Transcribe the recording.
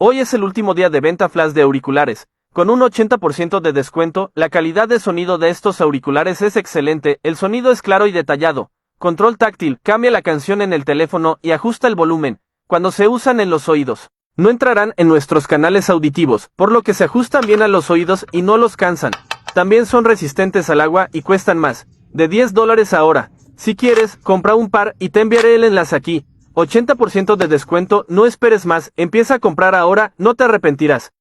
Hoy es el último día de venta flash de auriculares. Con un 80% de descuento, la calidad de sonido de estos auriculares es excelente, el sonido es claro y detallado. Control táctil, cambia la canción en el teléfono y ajusta el volumen, cuando se usan en los oídos. No entrarán en nuestros canales auditivos, por lo que se ajustan bien a los oídos y no los cansan. También son resistentes al agua y cuestan más de $10 ahora. Si quieres, compra un par y te enviaré el enlace aquí. 80% de descuento, no esperes más, empieza a comprar ahora, no te arrepentirás.